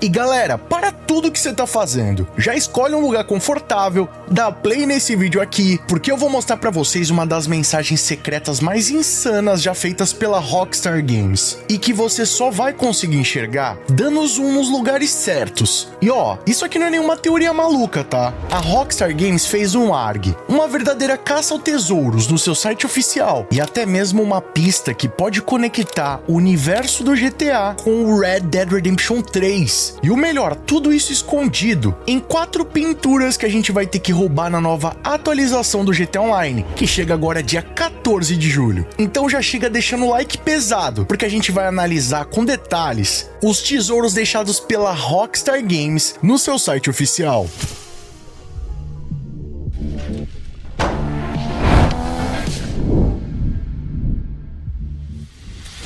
E galera, para tudo que você tá fazendo, já escolhe um lugar confortável, dá play nesse vídeo aqui, porque eu vou mostrar pra vocês uma das mensagens secretas mais insanas já feitas pela Rockstar Games, e que você só vai conseguir enxergar dando zoom nos lugares certos. E ó, isso aqui não é nenhuma teoria maluca, tá? A Rockstar Games fez um ARG, uma verdadeira caça ao tesouros no seu site oficial, e até mesmo uma pista que pode conectar o universo do GTA com o Red Dead Redemption 3. E o melhor, tudo isso escondido em 4 pinturas que a gente vai ter que roubar na nova atualização do GTA Online, que chega agora dia 14 de julho. Então já chega deixando o like pesado, porque a gente vai analisar com detalhes os tesouros deixados pela Rockstar Games no seu site oficial.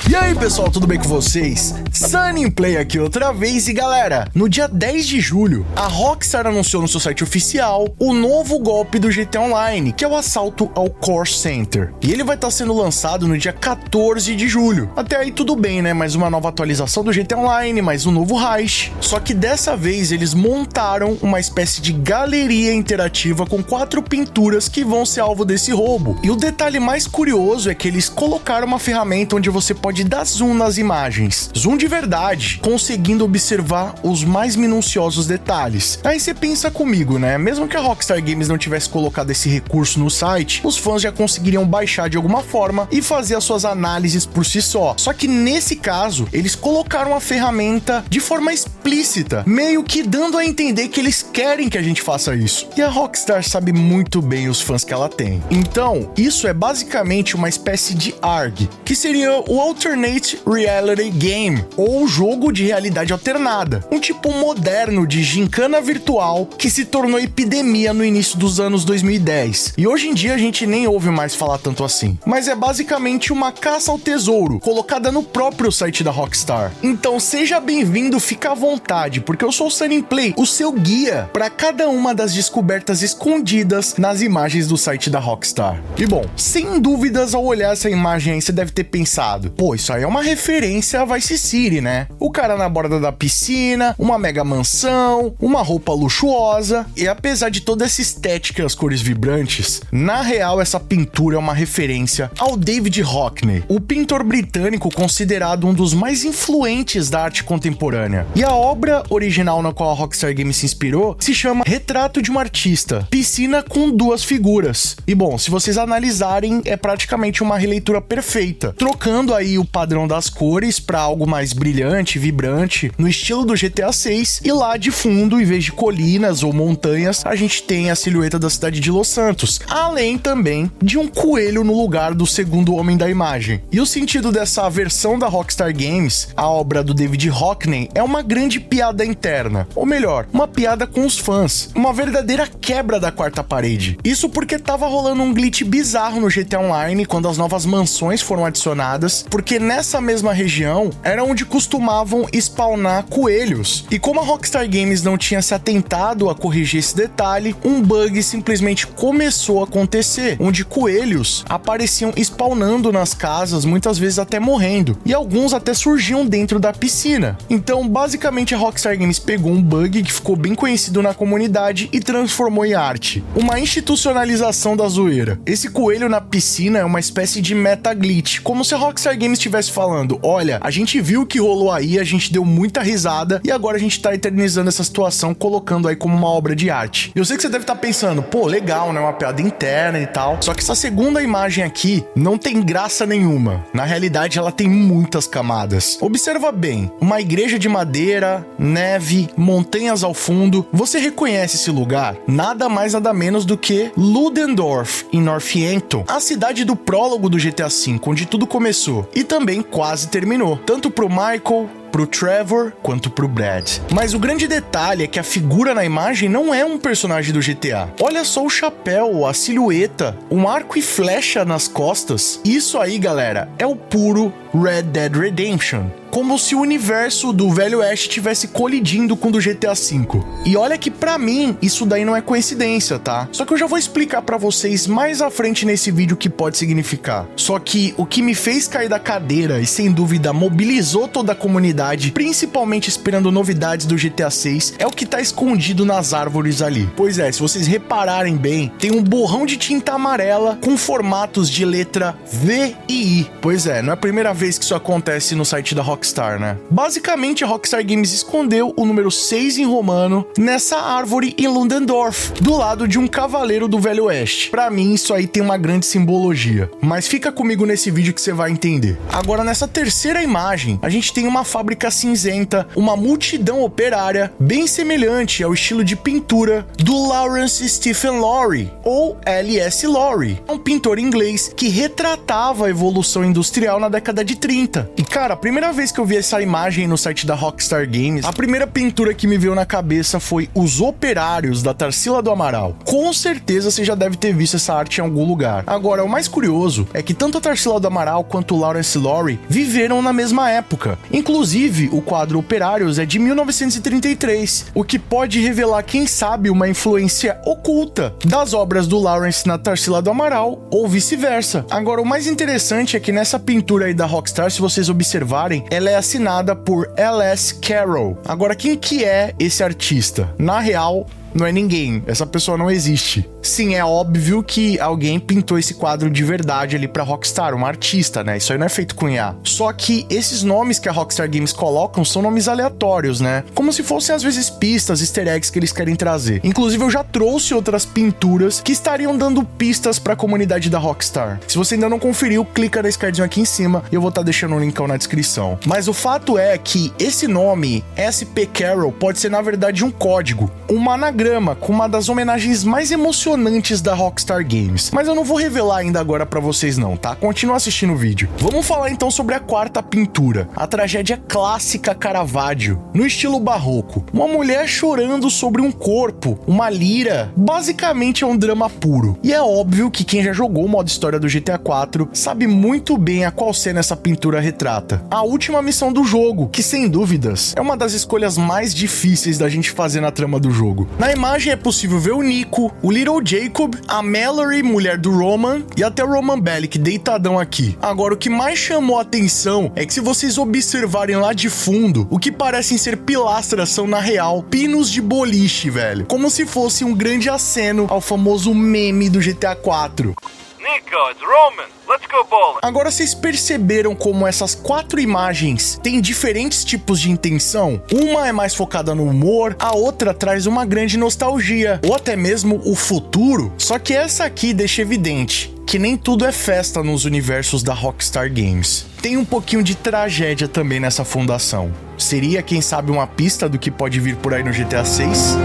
E aí pessoal, tudo bem com vocês? Sunnyplay aqui outra vez e galera, no dia 10 de julho, a Rockstar anunciou no seu site oficial o novo golpe do GTA Online, que é o assalto ao Core Center. E ele vai estar sendo lançado no dia 14 de julho. Até aí tudo bem, né? Mais uma nova atualização do GTA Online, mais um novo heist. Só que dessa vez eles montaram uma espécie de galeria interativa com 4 pinturas que vão ser alvo desse roubo. E o detalhe mais curioso é que eles colocaram uma ferramenta onde você pode dar zoom nas imagens. Zoom de verdade, conseguindo observar os mais minuciosos detalhes. Aí você pensa comigo, né? Mesmo que a Rockstar Games não tivesse colocado esse recurso no site, os fãs já conseguiriam baixar de alguma forma e fazer as suas análises por si só. Só que nesse caso, eles colocaram a ferramenta de forma explícita, meio que dando a entender que eles querem que a gente faça isso. E a Rockstar sabe muito bem os fãs que ela tem. Então, isso é basicamente uma espécie de ARG, que seria o Alternate Reality Game, ou jogo de realidade alternada, um tipo moderno de gincana virtual que se tornou epidemia no início dos anos 2010. E hoje em dia a gente nem ouve mais falar tanto assim. Mas é basicamente uma caça ao tesouro, colocada no próprio site da Rockstar. Então seja bem-vindo, fica à vontade, porque eu sou o Sunnyplay, o seu guia para cada uma das descobertas escondidas nas imagens do site da Rockstar. E bom, sem dúvidas ao olhar essa imagem aí você deve ter pensado, pô, isso aí é uma referência a Vice City, né? O cara na borda da piscina, uma mega mansão, uma roupa luxuosa. E apesar de toda essa estética e as cores vibrantes, na real essa pintura é uma referência ao David Hockney, o pintor britânico considerado um dos mais influentes da arte contemporânea. E a obra original na qual a Rockstar Games se inspirou se chama Retrato de um Artista, piscina com 2 figuras. E bom, se vocês analisarem, é praticamente uma releitura perfeita, trocando aí o padrão das cores para algo mais brilhante, vibrante, no estilo do GTA 6, e lá de fundo, em vez de colinas ou montanhas, a gente tem a silhueta da cidade de Los Santos, além também de um coelho no lugar do segundo homem da imagem. E o sentido dessa versão da Rockstar Games, a obra do David Hockney, é uma grande piada interna, ou melhor, uma piada com os fãs, uma verdadeira quebra da quarta parede. Isso porque tava rolando um glitch bizarro no GTA Online quando as novas mansões foram adicionadas, porque nessa mesma região era onde costumavam spawnar coelhos. E como a Rockstar Games não tinha se atentado a corrigir esse detalhe, um bug simplesmente começou a acontecer, onde coelhos apareciam spawnando nas casas, muitas vezes até morrendo, e alguns até surgiam dentro da piscina. Então, basicamente, a Rockstar Games pegou um bug que ficou bem conhecido na comunidade e transformou em arte. Uma institucionalização da zoeira. Esse coelho na piscina é uma espécie de meta-glitch, como se a Rockstar Games estivesse falando, olha, a gente viu o que rolou aí, a gente deu muita risada e agora a gente tá eternizando essa situação, colocando aí como uma obra de arte. Eu sei que você deve estar pensando, pô, legal, né, uma piada interna e tal, só que essa segunda imagem aqui não tem graça nenhuma. Na realidade, ela tem muitas camadas. Observa bem, uma igreja de madeira, neve, montanhas ao fundo. Você reconhece esse lugar? Nada mais nada menos do que Ludendorff, em Northampton, a cidade do prólogo do GTA V, onde tudo começou e também quase terminou, tanto pro Michael, pro Trevor quanto pro Brad. Mas o grande detalhe é que a figura na imagem não é um personagem do GTA. Olha só o chapéu, a silhueta, um arco e flecha nas costas. Isso aí, galera, é o puro Red Dead Redemption. como se o universo do Velho Oeste tivesse colidindo com o do GTA V. E olha que pra mim, isso daí não é coincidência, tá? Só que eu já vou explicar pra vocês mais à frente nesse vídeo o que pode significar. Só que o que me fez cair da cadeira e sem dúvida mobilizou toda a comunidade, principalmente esperando novidades do GTA 6, é o que tá escondido nas árvores ali. Pois é, se vocês repararem bem, tem um borrão de tinta amarela com formatos de letra V e I. Pois é, não é a primeira vez que isso acontece no site da Rockstar, né? Basicamente, a Rockstar Games escondeu o número 6 em romano nessa árvore em Ludendorff, do lado de um cavaleiro do Velho Oeste. Pra mim, isso aí tem uma grande simbologia, mas fica comigo nesse vídeo que você vai entender. Agora, nessa terceira imagem, a gente tem uma fábrica cinzenta, uma multidão operária, bem semelhante ao estilo de pintura do Lawrence Stephen Laurie, ou L.S. Laurie, um pintor inglês que retratava a evolução industrial na década de 30. E cara, a primeira vez que eu vi essa imagem no site da Rockstar Games, a primeira pintura que me veio na cabeça foi os operários da Tarsila do Amaral. Com certeza você já deve ter visto essa arte em algum lugar. Agora, o mais curioso é que tanto a Tarsila do Amaral quanto o Lawrence Laurie viveram na mesma época. Inclusive, o quadro Operários é de 1933, o que pode revelar, quem sabe, uma influência oculta das obras do Lawrence na Tarsila do Amaral, ou vice-versa. Agora, o mais interessante é que nessa pintura aí da Rockstar, se vocês observarem, ela é assinada por L.S. Carroll. Agora, quem que é esse artista? Na real, não é ninguém, essa pessoa não existe. Sim, é óbvio que alguém pintou esse quadro de verdade ali pra Rockstar, uma artista, né? Isso aí não é feito com IA. Só que esses nomes que a Rockstar Games colocam são nomes aleatórios, né? Como se fossem às vezes pistas, easter eggs que eles querem trazer. Inclusive eu já trouxe outras pinturas que estariam dando pistas pra comunidade da Rockstar. Se você ainda não conferiu, clica nesse cardzinho aqui em cima e eu vou estar deixando o linkão na descrição. Mas o fato é que esse nome, SP Carroll, pode ser na verdade um código, uma anagrama com uma das homenagens mais emocionantes da Rockstar Games. Mas eu não vou revelar ainda agora pra vocês não, tá? Continua assistindo o vídeo. Vamos falar então sobre a quarta pintura, a tragédia clássica Caravaggio, no estilo barroco. Uma mulher chorando sobre um corpo, uma lira. Basicamente é um drama puro. E é óbvio que quem já jogou o modo história do GTA 4 sabe muito bem a qual cena essa pintura retrata. A última missão do jogo, que sem dúvidas é uma das escolhas mais difíceis da gente fazer na trama do jogo. Na imagem é possível ver o Nico, o Little Jacob, a Mallory, mulher do Roman, e até o Roman Bellic deitadão aqui. Agora, o que mais chamou a atenção é que se vocês observarem lá de fundo, o que parecem ser pilastras são, na real, pinos de boliche, velho. Como se fosse um grande aceno ao famoso meme do GTA 4. Nico, it's Roman. Let's go bowling. Agora, vocês perceberam como essas quatro imagens têm diferentes tipos de intenção? Uma é mais focada no humor, a outra traz uma grande nostalgia, ou até mesmo o futuro. Só que essa aqui deixa evidente que nem tudo é festa nos universos da Rockstar Games. Tem um pouquinho de tragédia também nessa fundação. Seria, quem sabe, uma pista do que pode vir por aí no GTA 6?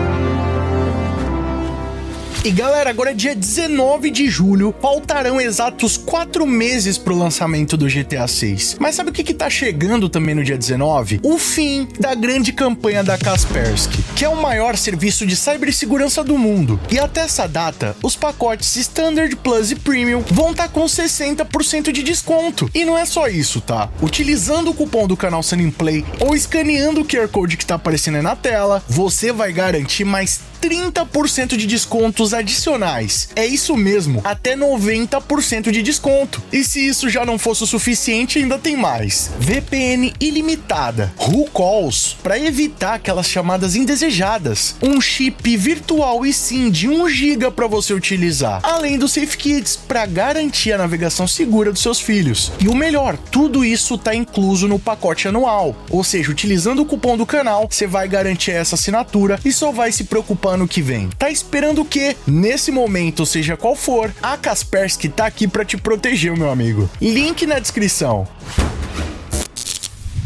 E galera, agora é dia 19 de julho, faltarão exatos 4 meses pro lançamento do GTA 6. Mas sabe o que tá chegando também no dia 19? O fim da grande campanha da Kaspersky, que é o maior serviço de cibersegurança do mundo. E até essa data, os pacotes Standard, Plus e Premium vão estar com 60% de desconto. E não é só isso, tá? Utilizando o cupom do canal Sunny Play ou escaneando o QR Code que tá aparecendo aí na tela, você vai garantir mais 30% de descontos adicionais. É isso mesmo, até 90% de desconto. E se isso já não fosse o suficiente, ainda tem mais. VPN ilimitada, Calls para evitar aquelas chamadas indesejadas, um chip virtual eSIM de 1 GB para você utilizar, além do SafeKids para garantir a navegação segura dos seus filhos. E o melhor, tudo isso tá incluso no pacote anual. Ou seja, utilizando o cupom do canal, você vai garantir essa assinatura e só vai se preocupar ano que vem. Tá esperando o quê? Nesse momento, seja qual for, a Kaspersky tá aqui pra te proteger, meu amigo. Link na descrição.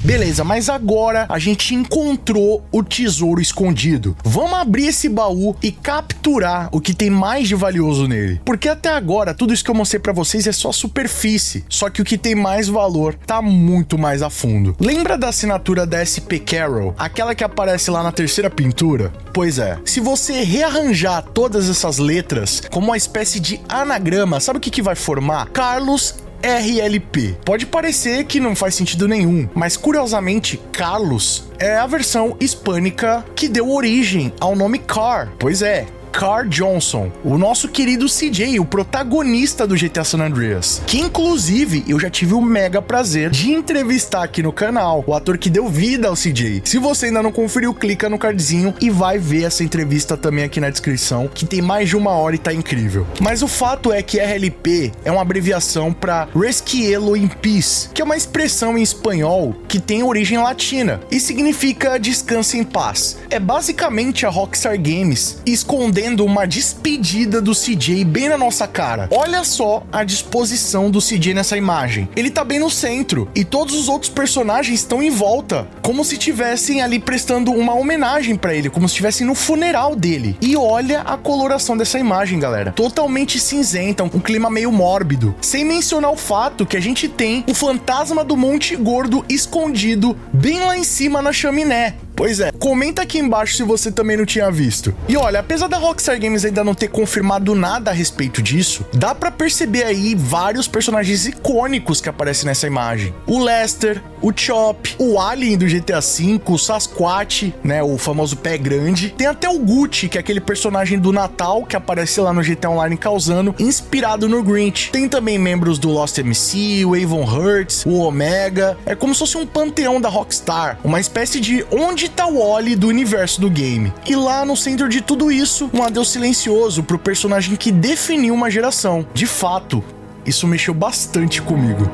Beleza, mas agora a gente encontrou o tesouro escondido. Vamos abrir esse baú e capturar o que tem mais de valioso nele. Porque até agora, tudo isso que eu mostrei pra vocês é só superfície. Só que o que tem mais valor tá muito mais a fundo. Lembra da assinatura da SP Carroll? Aquela que aparece lá na terceira pintura? Pois é, se você rearranjar todas essas letras como uma espécie de anagrama, sabe o que vai formar? Carlos RLP. Pode parecer que não faz sentido nenhum, mas curiosamente, Carlos é a versão hispânica que deu origem ao nome Car. Pois é, Car Johnson, o nosso querido CJ, o protagonista do GTA San Andreas, que inclusive eu já tive o mega prazer de entrevistar aqui no canal, o ator que deu vida ao CJ. Se você ainda não conferiu, clica no cardzinho e vai ver essa entrevista também aqui na descrição, que tem mais de 1 hora e tá incrível. Mas o fato é que RLP é uma abreviação para Requiescat in Peace, que é uma expressão em espanhol que tem origem latina e significa descanse em paz. É basicamente a Rockstar Games escondendo uma despedida do CJ bem na nossa cara. Olha só a disposição do CJ nessa imagem. Ele tá bem no centro e todos os outros personagens estão em volta, como se estivessem ali prestando uma homenagem pra ele, como se estivessem no funeral dele. E olha a coloração dessa imagem, galera. Totalmente cinzenta, um clima meio mórbido. Sem mencionar o fato que a gente tem o fantasma do Monte Gordo escondido bem lá em cima na chaminé. Pois é, comenta aqui embaixo se você também não tinha visto. E olha, apesar da Rockstar Games ainda não ter confirmado nada a respeito disso, dá pra perceber aí vários personagens icônicos que aparecem nessa imagem. O Lester, o Chop, o Alien do GTA V, o Sasquatch, né, o famoso pé grande. Tem até o Gucci, que é aquele personagem do Natal que aparece lá no GTA Online causando, inspirado no Grinch. Tem também membros do Lost MC, o Avon Hertz, o Omega. É como se fosse um panteão da Rockstar, uma espécie de onde tá o Wally do universo do game. E lá no centro de tudo isso, um adeus silencioso pro personagem que definiu uma geração. De fato, isso mexeu bastante comigo.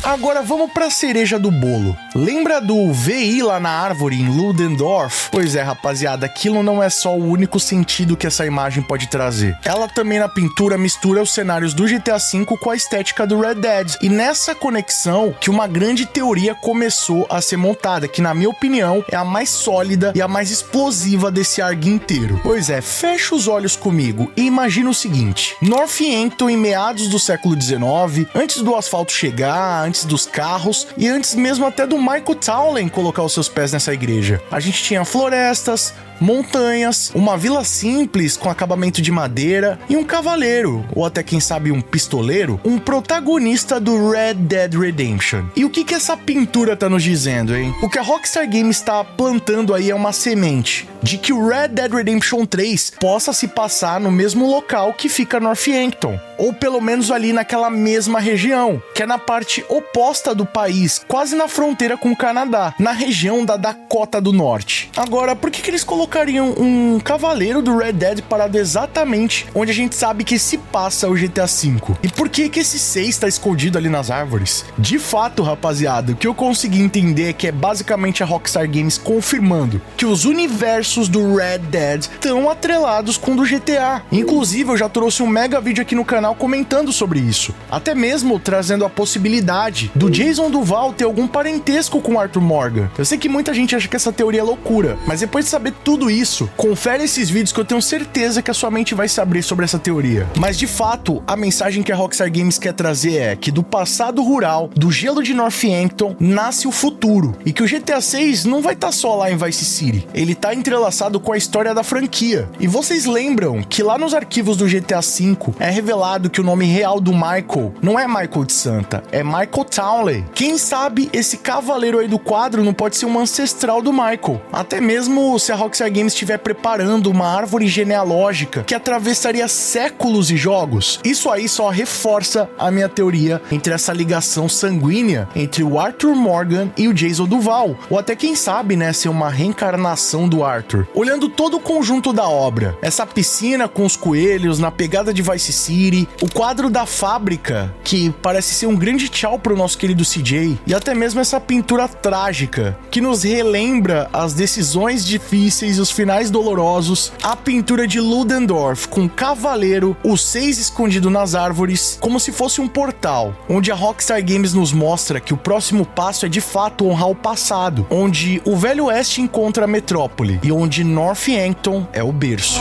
Agora vamos pra cereja do bolo. Lembra do VI lá na árvore em Ludendorff? Pois é, rapaziada, aquilo não é só o único sentido que essa imagem pode trazer. Ela também na pintura mistura os cenários do GTA V com a estética do Red Dead. E nessa conexão que uma grande teoria começou a ser montada, que na minha opinião é a mais sólida e a mais explosiva desse ARG inteiro. Pois é, fecha os olhos comigo e imagina o seguinte: Northampton em meados do século XIX, antes do asfalto chegar, antes dos carros e antes mesmo até do Michael Townley colocar os seus pés nessa igreja. A gente tinha florestas, montanhas, uma vila simples com acabamento de madeira e um cavaleiro, ou até quem sabe um pistoleiro, um protagonista do Red Dead Redemption. E o que essa pintura tá nos dizendo, hein? O que a Rockstar Games está plantando aí é uma semente de que o Red Dead Redemption 3 possa se passar no mesmo local que fica Northampton, ou pelo menos ali naquela mesma região, que é na parte oposta do país, quase na fronteira com o Canadá, na região da Dakota do Norte. Agora, por que eles colocariam um cavaleiro do Red Dead parado exatamente onde a gente sabe que se passa o GTA V? E por que esse 6 tá escondido ali nas árvores? De fato, rapaziada, o que eu consegui entender é que é basicamente a Rockstar Games confirmando que os universos do Red Dead estão atrelados com o do GTA. Inclusive, eu já trouxe um mega vídeo aqui no canal comentando sobre isso, até mesmo trazendo a possibilidade do Jason Duval ter algum parentesco com Arthur Morgan. Eu sei que muita gente acha que essa teoria é loucura, mas depois de saber tudo isso, confere esses vídeos que eu tenho certeza que a sua mente vai se abrir sobre essa teoria. Mas de fato, a mensagem que a Rockstar Games quer trazer é que do passado rural, do gelo de Northampton, nasce o futuro, e que o GTA 6 não vai estar só lá em Vice City, ele tá entrelaçado com a história da franquia. E vocês lembram que lá nos arquivos do GTA V é revelado que o nome real do Michael não é Michael de Santa, é Michael Townley. Quem sabe esse cavaleiro aí do quadro não pode ser um ancestral do Michael, até mesmo se a Rockstar Games estiver preparando uma árvore genealógica que atravessaria séculos de jogos. Isso aí só reforça a minha teoria entre essa ligação sanguínea entre o Arthur Morgan e o Jason Duval, ou até quem sabe, né, ser uma reencarnação do Arthur. Olhando todo o conjunto da obra, essa piscina com os coelhos na pegada de Vice City, o quadro da fábrica, que parece ser um grande tchau pro nosso querido CJ, e até mesmo essa pintura trágica, que nos relembra as decisões difíceis e os finais dolorosos, a pintura de Ludendorff com o cavaleiro, os 6 escondido nas árvores, como se fosse um portal, onde a Rockstar Games nos mostra que o próximo passo é de fato honrar o passado, onde o Velho Oeste encontra a metrópole, e onde Northampton é o berço.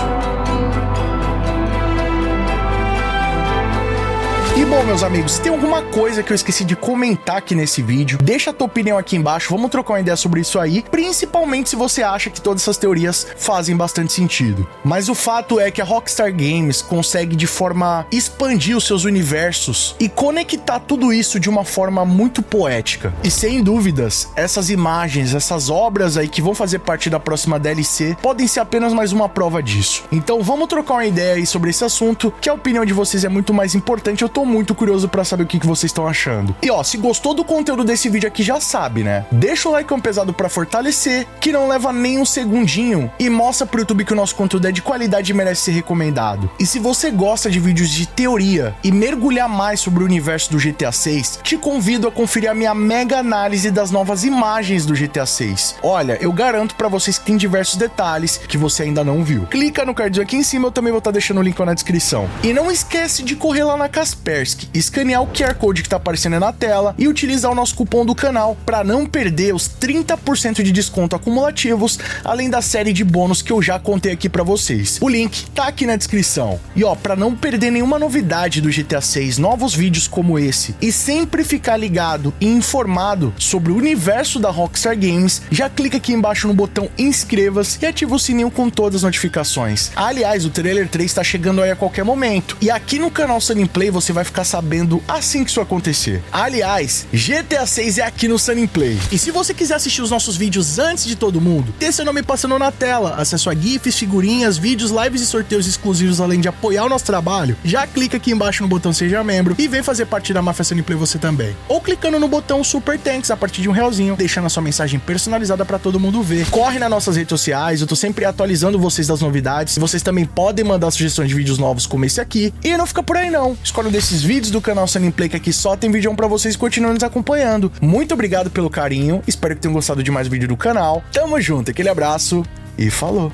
E Bom, meus amigos, se tem alguma coisa que eu esqueci de comentar aqui nesse vídeo, deixa a tua opinião aqui embaixo, vamos trocar uma ideia sobre isso aí, principalmente se você acha que todas essas teorias fazem bastante sentido. Mas o fato é que a Rockstar Games consegue de forma expandir os seus universos e conectar tudo isso de uma forma muito poética. E sem dúvidas, essas imagens, essas obras aí que vão fazer parte da próxima DLC podem ser apenas mais uma prova disso. Então vamos trocar uma ideia aí sobre esse assunto, que a opinião de vocês é muito mais importante. Eu tô muito curioso pra saber o que vocês estão achando. E ó, se gostou do conteúdo desse vídeo aqui, já sabe, né? Deixa o like pesado pra fortalecer, que não leva nem um segundinho, e mostra pro YouTube que o nosso conteúdo é de qualidade e merece ser recomendado. E se você gosta de vídeos de teoria e mergulhar mais sobre o universo do GTA 6, te convido a conferir a minha mega análise das novas imagens do GTA 6. Olha, eu garanto pra vocês que tem diversos detalhes que você ainda não viu. Clica no cardzinho aqui em cima, eu também vou estar deixando o link na descrição. E não esquece de correr lá na Kaspersky, escanear o QR Code que tá aparecendo aí na tela e utilizar o nosso cupom do canal para não perder os 30% de desconto acumulativos, além da série de bônus que eu já contei aqui para vocês. O link tá aqui na descrição. E ó, para não perder nenhuma novidade do GTA 6, novos vídeos como esse, e sempre ficar ligado e informado sobre o universo da Rockstar Games, já clica aqui embaixo no botão inscreva-se e ativa o sininho com todas as notificações. Aliás, o trailer 3 tá chegando aí a qualquer momento, e aqui no canal Sunny Play você vai ficar sabendo assim que isso acontecer. Aliás, GTA 6 é aqui no Sunny Play. E se você quiser assistir os nossos vídeos antes de todo mundo, ter seu nome passando na tela, acesso a GIFs, figurinhas, vídeos, lives e sorteios exclusivos, além de apoiar o nosso trabalho, já clica aqui embaixo no botão Seja Membro e vem fazer parte da Máfia Sunny Play você também. Ou clicando no botão Super Thanks a partir de R$1, deixando a sua mensagem personalizada para todo mundo ver. Corre nas nossas redes sociais, eu tô sempre atualizando vocês das novidades. Vocês também podem mandar sugestões de vídeos novos como esse aqui. E não fica por aí não. Escolhe um desses vídeos do canal Sunny Play, que aqui só tem vídeo pra vocês, continuando nos acompanhando. Muito obrigado pelo carinho, espero que tenham gostado de mais vídeo do canal. Tamo junto, aquele abraço e falou!